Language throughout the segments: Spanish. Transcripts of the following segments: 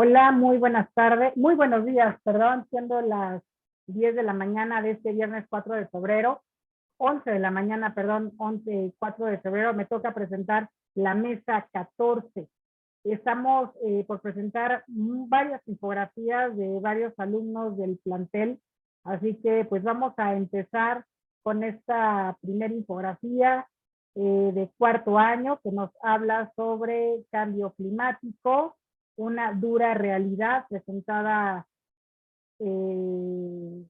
Hola, muy buenas tardes, muy buenos días, perdón, siendo las 10 de la mañana de este viernes 4 de febrero, 11 de la mañana, perdón, 4 de febrero, me toca presentar la mesa 14. Estamos por presentar varias infografías de varios alumnos del plantel, así que pues vamos a empezar con esta primera infografía de cuarto año que nos habla sobre cambio climático, una dura realidad presentada eh,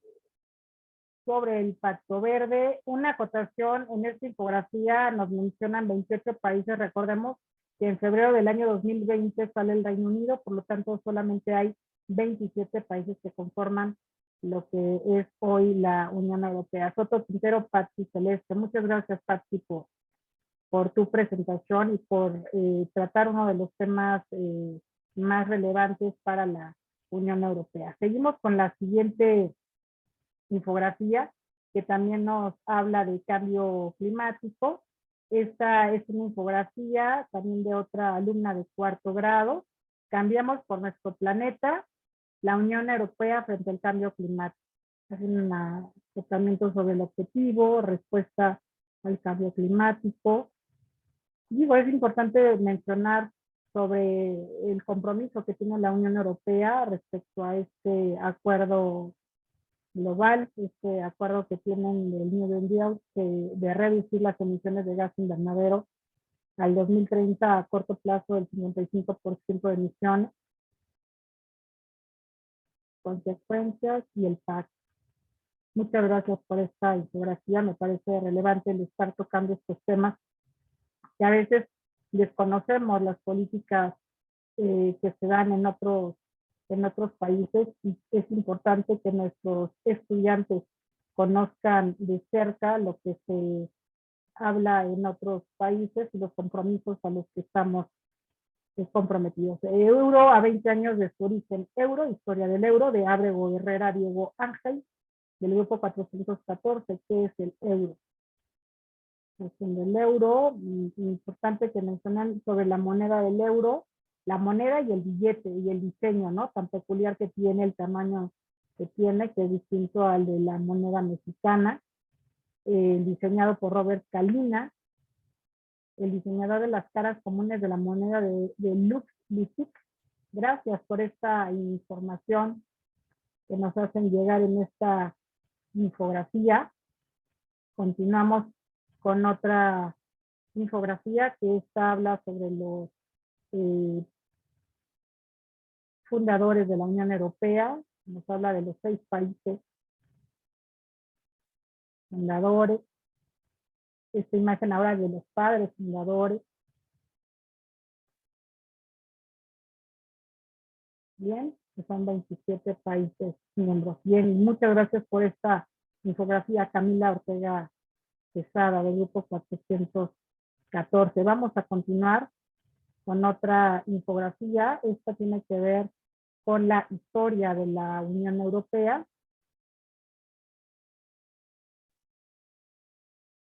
sobre el Pacto Verde. Una acotación en esta infografía nos mencionan 28 países, recordemos que en febrero del año 2020 sale el Reino Unido, por lo tanto solamente hay 27 países que conforman lo que es hoy la Unión Europea. Soto Quintero, Patsy Celeste. Muchas gracias, Patsy, por tu presentación y por tratar uno de los temas más relevantes para la Unión Europea. Seguimos con la siguiente infografía que también nos habla de cambio climático. Esta es una infografía también de otra alumna de cuarto grado. Cambiamos por nuestro planeta, la Unión Europea frente al cambio climático. Hacen un tratamiento sobre el objetivo, respuesta al cambio climático. Digo, es importante mencionar sobre el compromiso que tiene la Unión Europea respecto a este acuerdo global, este acuerdo que tienen del New Deal de reducir las emisiones de gas invernadero al 2030 a corto plazo del 55% de emisiones, consecuencias y el pacto. Muchas gracias por esta infografía, me parece relevante el estar tocando estos temas que a veces desconocemos las políticas que se dan en otros países y es importante que nuestros estudiantes conozcan de cerca lo que se habla en otros países y los compromisos a los que estamos comprometidos. Euro a 20 años de su origen. Euro, historia del euro, de Ábrego Herrera, Diego Ángel, del grupo 414, ¿qué es el euro? Del euro, importante que mencionan sobre la moneda del euro, la moneda y el billete y el diseño, ¿no? Tan peculiar que tiene, el tamaño que tiene, que es distinto al de la moneda mexicana, diseñado por Robert Calina, el diseñador de las caras comunes de la moneda de LuxLeafik. Gracias por esta información que nos hacen llegar en esta infografía. Continuamos con otra infografía que esta habla sobre los fundadores de la Unión Europea, nos habla de los 6 países fundadores. Esta imagen ahora de los padres fundadores. Bien, que son 27 países miembros. Bien, muchas gracias por esta infografía, Camila Ortega Quesada, del grupo 414. Vamos a continuar con otra infografía. Esta tiene que ver con la historia de la Unión Europea.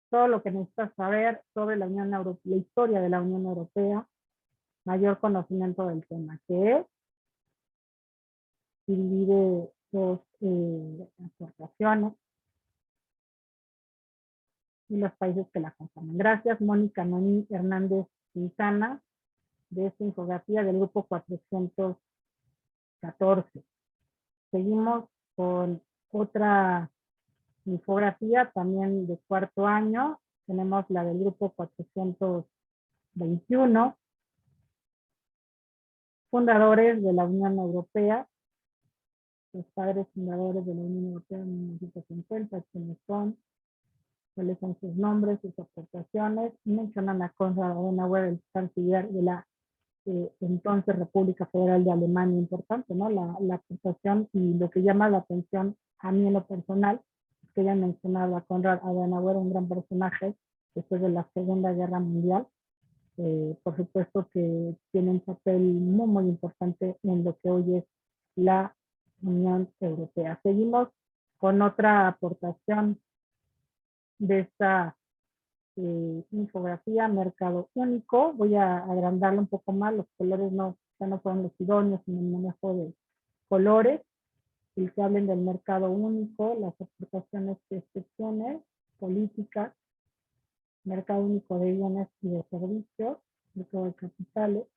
Todo lo que necesitas saber sobre la Unión Europea, la historia de la Unión Europea, mayor conocimiento del tema, que es, y divide dos asociaciones y los países que la conforman. Gracias, Mónica Noní Hernández Quintana, de esta infografía del grupo 414. Seguimos con otra infografía también de cuarto año. Tenemos la del grupo 421, fundadores de la Unión Europea, los padres fundadores de la Unión Europea en 1950, quiénes son, cuáles son sus nombres, sus aportaciones. Mencionan a Konrad Adenauer, el canciller de la entonces República Federal de Alemania, importante, ¿no? La aportación y lo que llama la atención a mí en lo personal, es que ya mencionaba a Konrad Adenauer, un gran personaje después de la Segunda Guerra Mundial. Por supuesto que tiene un papel muy, muy importante en lo que hoy es la Unión Europea. Seguimos con otra aportación de esta infografía, mercado único. Voy a agrandarlo un poco más, los colores no quizá no fueron los idóneos en el manejo de colores, el que hablen del mercado único, las aportaciones que este tiene, políticas, mercado único de bienes y de servicios, mercado de capitales,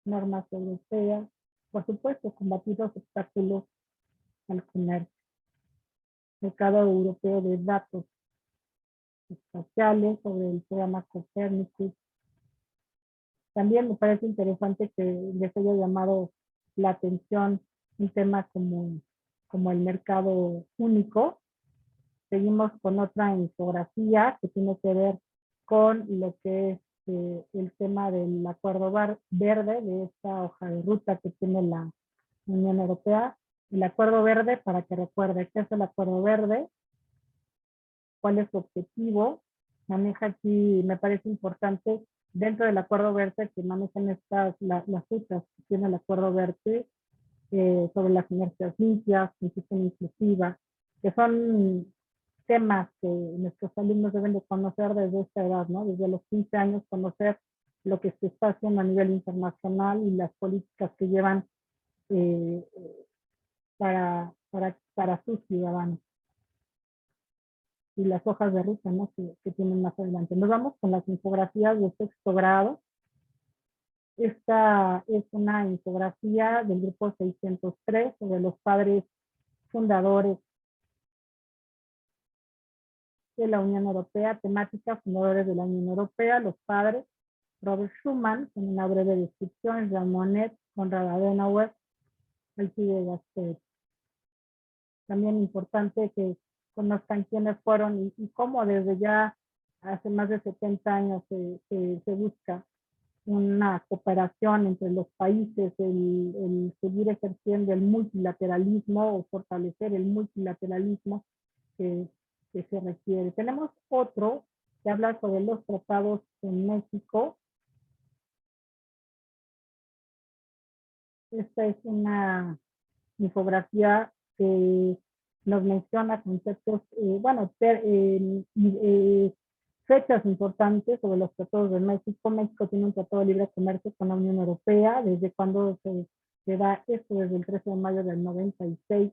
normas europeas, por supuesto, combatir los obstáculos al comercio, mercado europeo de datos espaciales, sobre el programa Copernicus. También me parece interesante que les haya llamado la atención un tema como el mercado único. Seguimos con otra infografía que tiene que ver con lo que es el tema del acuerdo verde, de esta hoja de ruta que tiene la Unión Europea. El acuerdo verde, para que recuerde qué es el acuerdo verde, cuál es su objetivo. Maneja aquí, me parece importante, dentro del acuerdo verde que manejan las rutas que tiene el acuerdo verde sobre las energías limpias, transición inclusiva, que son temas que nuestros alumnos deben de conocer desde esta edad, ¿no? Desde los 15 años, conocer lo que se está haciendo a nivel internacional y las políticas que llevan eh, para sus ciudadanos. Y las hojas de ruta, ¿no? que tienen más adelante. Nos vamos con las infografías de sexto grado. Esta es una infografía del grupo 603 sobre los padres fundadores de la Unión Europea, temática fundadores de la Unión Europea, los padres, Robert Schuman, con una breve descripción, Jean Monnet, Konrad Adenauer, Alcide Gasperi. También importante que conozcan quiénes fueron y cómo desde ya hace más de 70 años se busca una cooperación entre los países, el seguir ejerciendo el multilateralismo o fortalecer el multilateralismo que se requiere. Tenemos otro que habla sobre los tratados en México. Esta es una infografía que nos menciona conceptos, fechas importantes sobre los tratados de México. México tiene un tratado de libre comercio con la Unión Europea. ¿Desde cuándo se da esto? Desde el 13 de mayo del 96.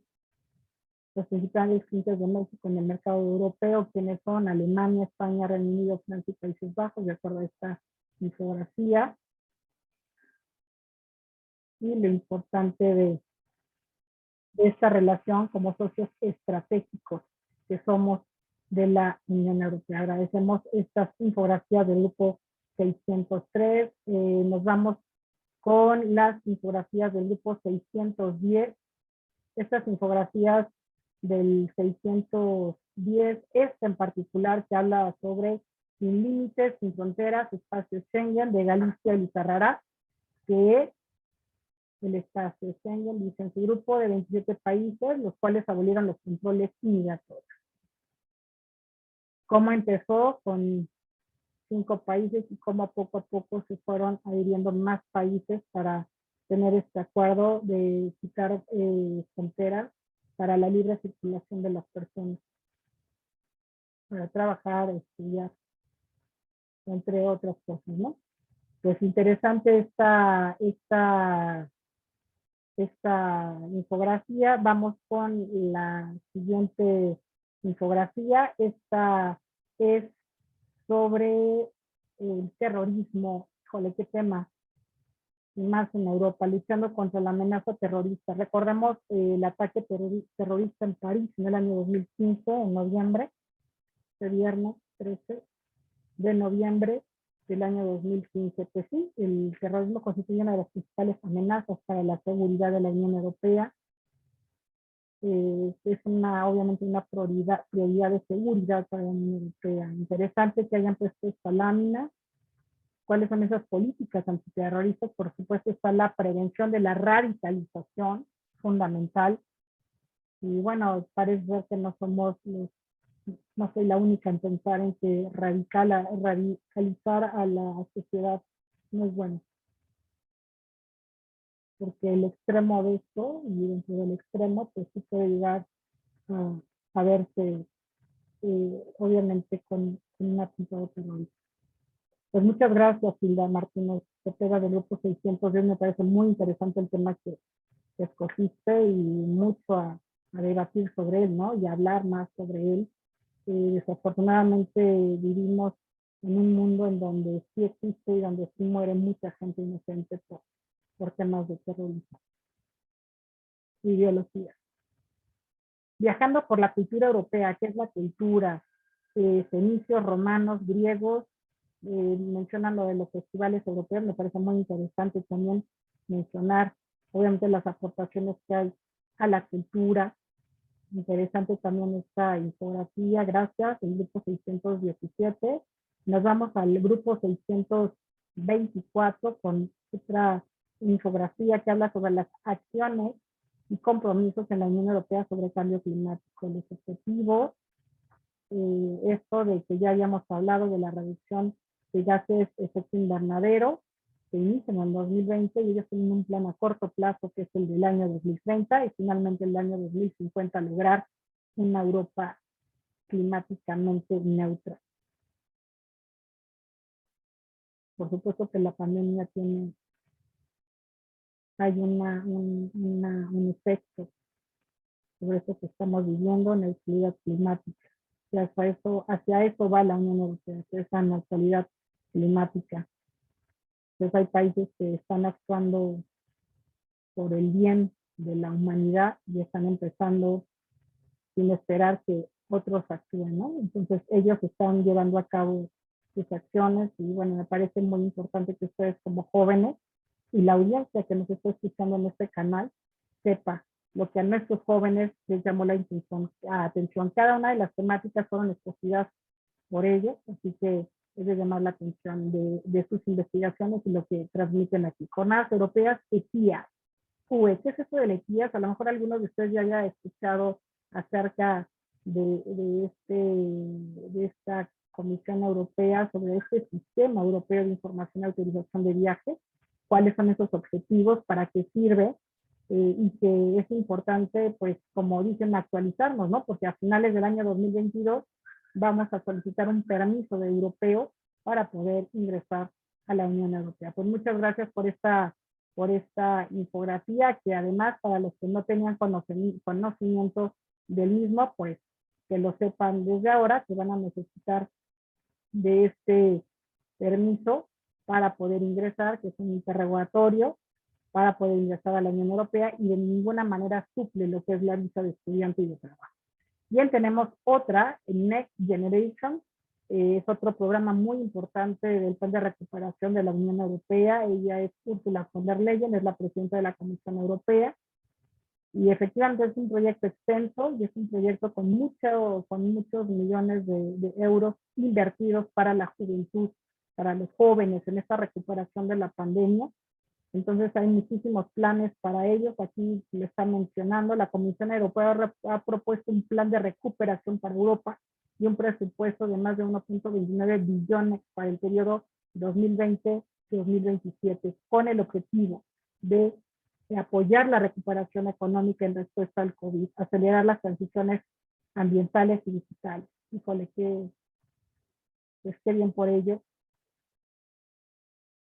Los principales clientes de México en el mercado europeo, quienes son Alemania, España, Reino Unido, Francia y Países Bajos, de acuerdo a esta infografía. Y lo importante de esta relación como socios estratégicos que somos de la Unión Europea. Agradecemos estas infografías del grupo 603. Nos vamos con las infografías del grupo 610. Estas infografías del 610, esta en particular que habla sobre sin límites, sin fronteras, espacio Schengen de Galicia y Lizarrara, que el espacio Schengen dice en su grupo de 27 países, los cuales abolieron los controles inmigratorios. ¿Cómo empezó? Con 5 países y cómo poco a poco se fueron adhiriendo más países para tener este acuerdo de quitar fronteras para la libre circulación de las personas, para trabajar, estudiar, entre otras cosas, ¿no? Pues interesante esta infografía. Vamos con la siguiente infografía. Esta es sobre el terrorismo. Híjole, qué tema. Y más en Europa, luchando contra la amenaza terrorista. Recordemos el ataque terrorista en París en el año 2015, en noviembre, este viernes 13 de noviembre del año 2015. Pues sí, el terrorismo constituye una de las principales amenazas para la seguridad de la Unión Europea. Es obviamente una prioridad de seguridad para la Unión Europea. Interesante que hayan puesto esta lámina. ¿Cuáles son esas políticas antiterroristas? Por supuesto está la prevención de la radicalización, fundamental. Y bueno, parece ser que no soy la única en pensar en que radicalizar a la sociedad no es bueno. Porque el extremo de esto, y dentro del extremo, pues sí puede llegar a verse, obviamente, con un atentado terrorista. Pues muchas gracias, Hilda Martínez Cepeda del Grupo 610. Me parece muy interesante el tema que escogiste y mucho a debatir sobre él, ¿no? Y hablar más sobre él. Desafortunadamente vivimos en un mundo en donde sí existe y donde sí muere mucha gente inocente por temas de terrorismo y ideología. Viajando por la cultura europea, ¿qué es la cultura? Fenicios, romanos, griegos, mencionan lo de los festivales europeos, me parece muy interesante también mencionar, obviamente, las aportaciones que hay a la cultura. Interesante también esta infografía, gracias, el grupo 617. Nos vamos al grupo 624 con otra infografía que habla sobre las acciones y compromisos en la Unión Europea sobre el cambio climático. Los objetivos, esto de que ya habíamos hablado de la reducción de gases de efecto invernadero, que inician en el 2020 y ellos tienen un plan a corto plazo que es el del año 2030 y finalmente el año 2050 lograr una Europa climáticamente neutra. Por supuesto que la pandemia hay un efecto sobre eso que estamos viviendo, neutralidad climática. Y hacia eso va la Unión Europea, hacia esa neutralidad climática. Entonces hay países que están actuando por el bien de la humanidad y están empezando sin esperar que otros actúen, ¿no? Entonces ellos están llevando a cabo sus acciones y bueno, me parece muy importante que ustedes como jóvenes y la audiencia que nos está escuchando en este canal sepa lo que a nuestros jóvenes les llamó la atención. Cada una de las temáticas fueron escogidas por ellos, así que es de llamar la atención de sus investigaciones y lo que transmiten aquí. Jornadas Europeas ETIAS. ¿Qué es esto de la ETIAS? A lo mejor algunos de ustedes ya hayan escuchado acerca de esta Comisión Europea sobre este sistema europeo de información y autorización de viajes, cuáles son esos objetivos, para qué sirve, y que es importante, pues, como dicen, actualizarnos, ¿no? Porque a finales del año 2022 vamos a solicitar un permiso de europeo para poder ingresar a la Unión Europea. Pues muchas gracias por esta infografía, que además para los que no tenían conocimiento del mismo, pues que lo sepan desde ahora, que van a necesitar de este permiso para poder ingresar, que es un interrogatorio para poder ingresar a la Unión Europea y de ninguna manera suple lo que es la visa de estudiante y de trabajo. Bien, tenemos otra, Next Generation, es otro programa muy importante del plan de recuperación de la Unión Europea. Ella es Ursula von der Leyen, es la presidenta de la Comisión Europea. Y efectivamente es un proyecto extenso y es un proyecto con muchos millones de euros invertidos para la juventud, para los jóvenes en esta recuperación de la pandemia. Entonces hay muchísimos planes para ellos. Aquí le está mencionando, la Comisión Europea ha propuesto un plan de recuperación para Europa y un presupuesto de más de 1.29 billones para el periodo 2020-2027, con el objetivo de apoyar la recuperación económica en respuesta al COVID, acelerar las transiciones ambientales y digitales. Híjole, que esté bien por ello.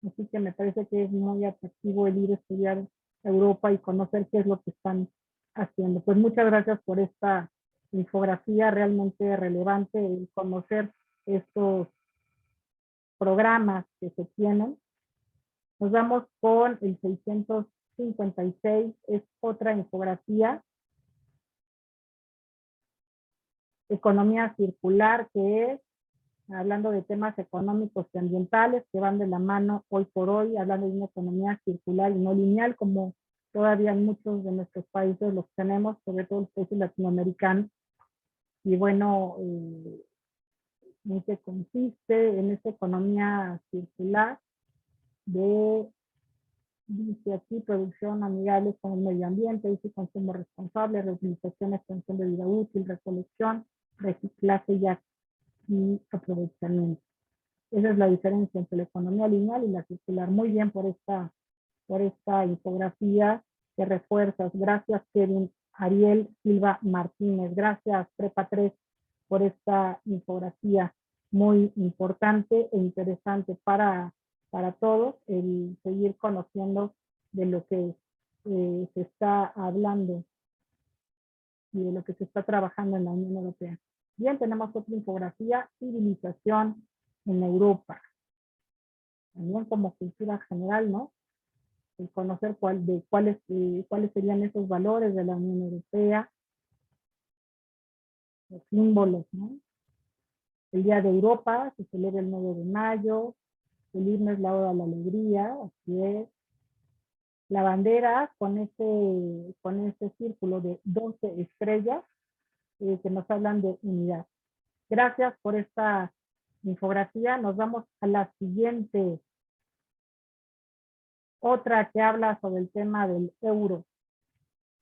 Así que me parece que es muy atractivo el ir a estudiar Europa y conocer qué es lo que están haciendo. Pues muchas gracias por esta infografía realmente relevante, el conocer estos programas que se tienen. Nos vamos con el 656, es otra infografía. Economía circular, que es hablando de temas económicos y ambientales que van de la mano hoy por hoy, hablando de una economía circular y no lineal, como todavía muchos de nuestros países los tenemos, sobre todo los países latinoamericanos. Y bueno, ¿en qué consiste? En esta economía circular dice aquí, producción amigable con el medio ambiente, dice consumo responsable, reutilización, extensión de vida útil, recolección, reciclaje y aprovechamiento. Esa es la diferencia entre la economía lineal y la circular. Muy bien por esta infografía que refuerzas. Gracias, Kevin Ariel Silva Martínez. Gracias, Prepa 3, por esta infografía. muy importante e interesante para todos el seguir conociendo de lo que se está hablando y de lo que se está trabajando en la Unión Europea. Bien, tenemos otra infografía, civilización en Europa. También como cultura general, ¿no? El conocer cuáles serían esos valores de la Unión Europea, los símbolos, ¿no? El Día de Europa se celebra el 9 de mayo, el himno es la Oda a la Alegría, así es. La bandera con ese círculo de 12 estrellas que nos hablan de unidad. Gracias por esta infografía. Nos vamos a la siguiente. Otra que habla sobre el tema del euro.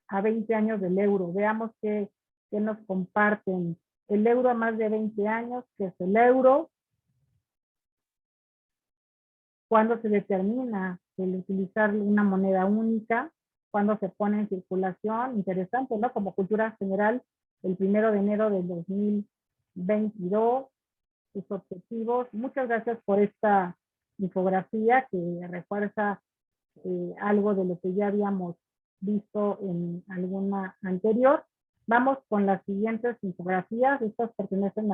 A 20 años del euro. Veamos qué nos comparten. El euro a más de 20 años, ¿qué es el euro? ¿Cuándo se determina el utilizar una moneda única? ¿Cuándo se pone en circulación? Interesante, ¿no? Como cultura general, el 1 de enero del 2022, sus objetivos. Muchas gracias por esta infografía que refuerza algo de lo que ya habíamos visto en alguna anterior. Vamos con las siguientes infografías. Estas pertenecen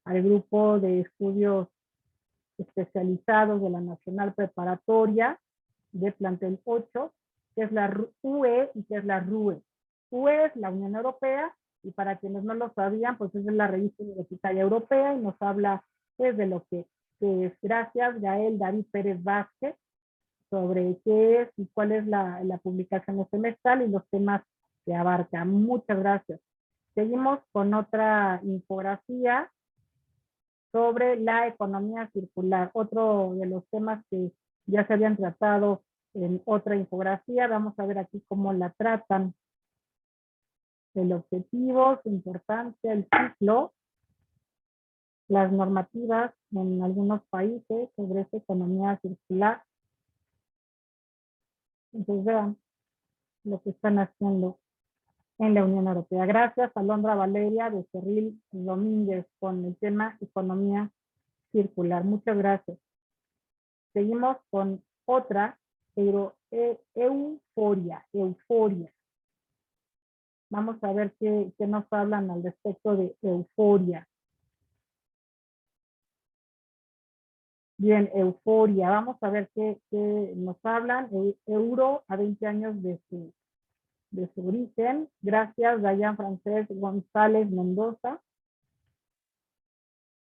al grupo de estudios especializados de la Nacional Preparatoria de plantel 8, que es la UE y que es la RUE. UE es la Unión Europea y para quienes no lo sabían, pues es la revista universitaria europea y nos habla pues de lo que es. Gracias, Gael David Pérez Vázquez, sobre qué es y cuál es la publicación semestral y los temas que abarca. Muchas gracias. Seguimos con otra infografía sobre la economía circular, otro de los temas que ya se habían tratado en otra infografía. Vamos a ver aquí cómo la tratan. El objetivo, su importancia, el ciclo, las normativas en algunos países sobre esta economía circular. Entonces vean lo que están haciendo en la Unión Europea. Gracias a Alondra Valeria de Cerril Domínguez con el tema economía circular. Muchas gracias. Seguimos con otra, pero euforia. Vamos a ver qué nos hablan al respecto de euforia. Bien, euforia. Vamos a ver qué nos hablan. Euro a 20 años de su origen. Gracias, Dayan Francés González Mendoza.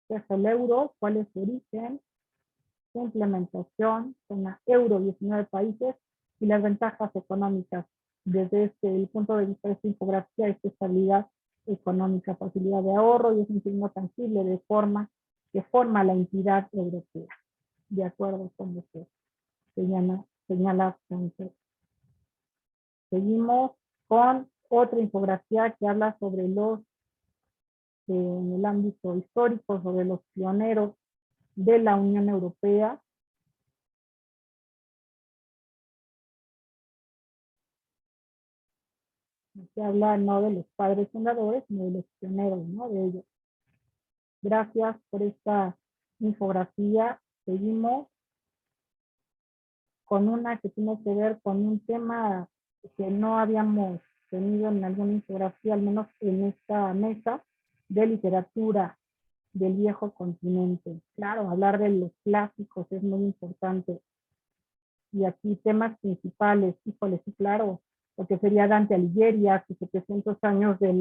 ¿Qué es el euro? ¿Cuál es su origen? Su implementación con la euro 19 países y las ventajas económicas desde el punto de vista de esta infografía, esta estabilidad económica, facilidad de ahorro y es un signo tangible de forma que forma la entidad europea, de acuerdo con lo que señala Francés. Seguimos con otra infografía que habla sobre en el ámbito histórico, sobre los pioneros de la Unión Europea. Se habla no de los padres fundadores, sino de los pioneros, ¿no? De ellos. Gracias por esta infografía. Seguimos con una que tiene que ver con un tema que no habíamos tenido en alguna infografía, al menos en esta mesa, de literatura del viejo continente. Claro, hablar de los clásicos es muy importante. Y aquí temas principales, híjole, sí, claro, porque sería Dante Alighieri, hace 700 años de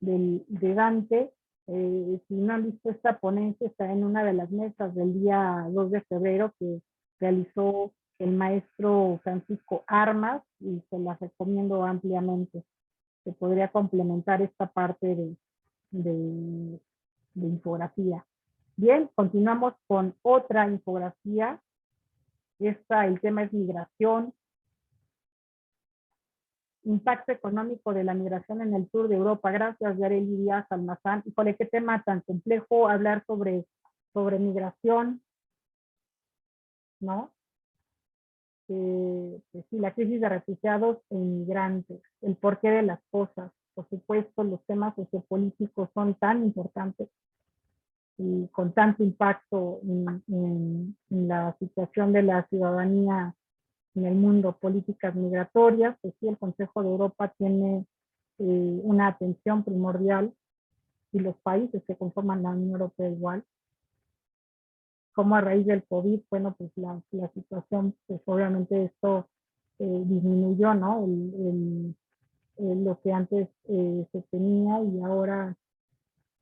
Dante. Si no han visto esta ponencia, está en una de las mesas del día 2 de febrero que realizó el maestro Francisco Armas y se las recomiendo ampliamente. Se podría complementar esta parte de infografía. Bien, continuamos con otra infografía. El tema es migración. Impacto económico de la migración en el sur de Europa. Gracias, Yareli Díaz Almazán. Híjole, qué tema tan complejo hablar sobre migración, ¿no? Pues sí, la crisis de refugiados e inmigrantes, el porqué de las cosas. Por supuesto, los temas sociopolíticos son tan importantes y con tanto impacto en la situación de la ciudadanía en el mundo, políticas migratorias, pues sí, el Consejo de Europa tiene una atención primordial, y los países que conforman la Unión Europea igual. Como a raíz del COVID, bueno, pues la situación, pues obviamente esto disminuyó, ¿no? Lo que antes se tenía, y ahora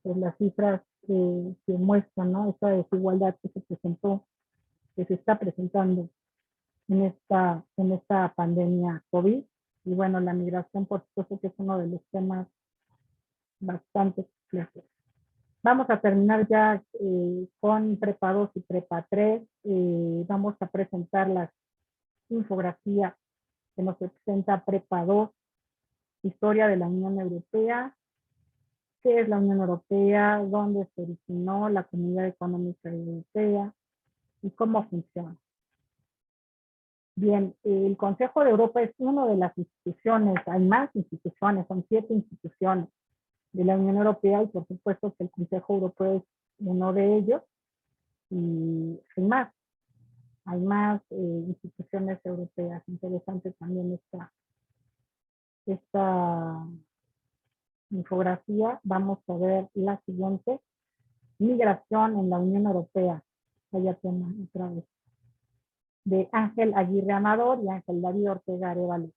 pues las cifras que muestran, ¿no? Esa desigualdad que se presentó, que se está presentando en esta pandemia COVID. Y bueno, la migración, por supuesto, que es uno de los temas bastante complejos. Vamos a terminar ya con Prepa 2 y Prepa 3. Vamos a presentar la infografía que nos presenta Prepa 2, Historia de la Unión Europea. ¿Qué es la Unión Europea? ¿Dónde se originó la Comunidad Económica Europea? ¿Y cómo funciona? Bien, el Consejo de Europa es una de las instituciones, hay más instituciones, son 7 instituciones de la Unión Europea, y por supuesto que el Consejo Europeo es uno de ellos, y hay más instituciones europeas. Interesante también esta infografía. Vamos a ver la siguiente: migración en la Unión Europea. Vaya tema otra vez, de Ángel Aguirre Amador y Ángel David Ortega Arevalo.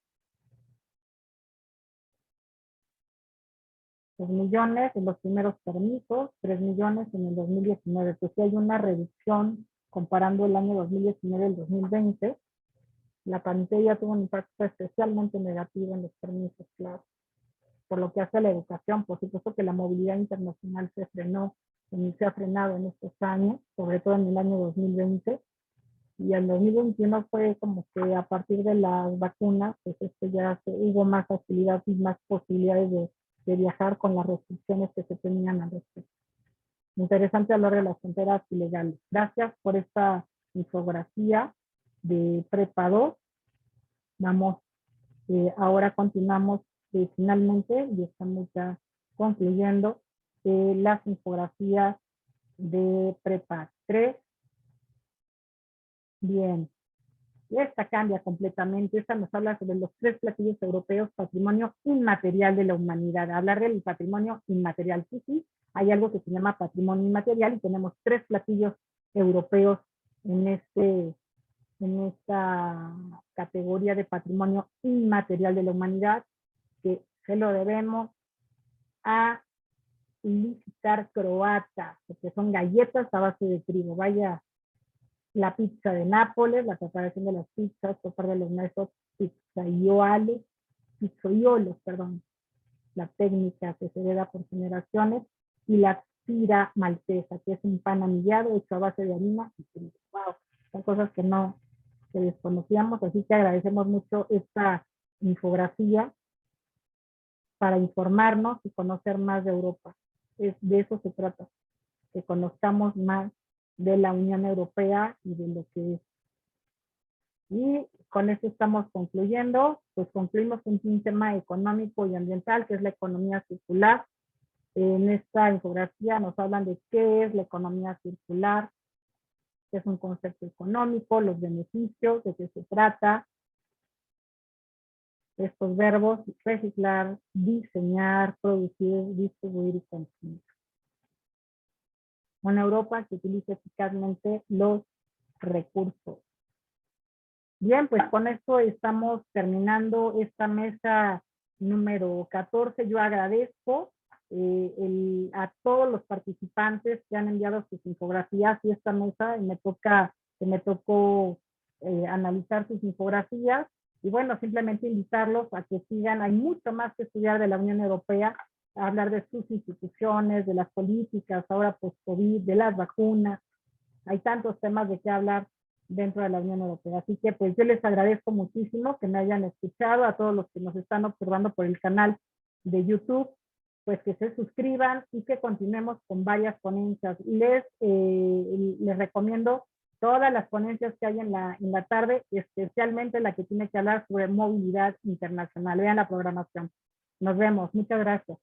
2 millones en los primeros permisos, 3 millones en el 2019. Pues sí hay una reducción comparando el año 2019 y el 2020. La pandemia tuvo un impacto especialmente negativo en los permisos, claro. Por lo que hace a la educación, por supuesto que la movilidad internacional se ha frenado en estos años, sobre todo en el año 2020. Y el 2021 fue como que a partir de las vacunas, pues ya hubo más facilidad y más posibilidades de viajar con las restricciones que se tenían al respecto. Interesante hablar de las fronteras ilegales. Gracias por esta infografía de Prepa 2. Vamos, ahora continuamos finalmente, y estamos ya concluyendo las infografías de Prepa 3. Bien. Esta cambia completamente. Esta nos habla sobre los 3 platillos europeos, patrimonio inmaterial de la humanidad. Hablar del patrimonio inmaterial. Sí, hay algo que se llama patrimonio inmaterial, y tenemos 3 platillos europeos en esta categoría de patrimonio inmaterial de la humanidad, que se lo debemos a Licitar Croata, porque son galletas a base de trigo. Vaya, la pizza de Nápoles, la preparación de las pizzas por parte de los maestros pizzaiolos, la técnica que se hereda por generaciones, y la tira maltesa, que es un pan anillado hecho a base de harina y trigo. Wow, son cosas que desconocíamos, así que agradecemos mucho esta infografía para informarnos y conocer más de Europa. De eso se trata, que conozcamos más de la Unión Europea y de lo que es. Y con esto estamos concluyendo. Pues concluimos un tema económico y ambiental, que es la economía circular. En esta infografía nos hablan de qué es la economía circular, qué es un concepto económico, los beneficios, de qué se trata. Estos verbos: reciclar, diseñar, producir, distribuir y consumir. Una Europa que utilice eficazmente los recursos. Bien, pues con esto estamos terminando esta mesa número 14. Yo agradezco a todos los participantes que han enviado sus infografías y esta mesa, y me tocó analizar sus infografías. Y bueno, simplemente invitarlos a que sigan. Hay mucho más que estudiar de la Unión Europea, hablar de sus instituciones, de las políticas, ahora post-COVID, de las vacunas. Hay tantos temas de qué hablar dentro de la Unión Europea. Así que pues yo les agradezco muchísimo que me hayan escuchado, a todos los que nos están observando por el canal de YouTube, pues que se suscriban y que continuemos con varias ponencias. Les recomiendo todas las ponencias que hay en la tarde, especialmente la que tiene que hablar sobre movilidad internacional. Vean la programación. Nos vemos. Muchas gracias.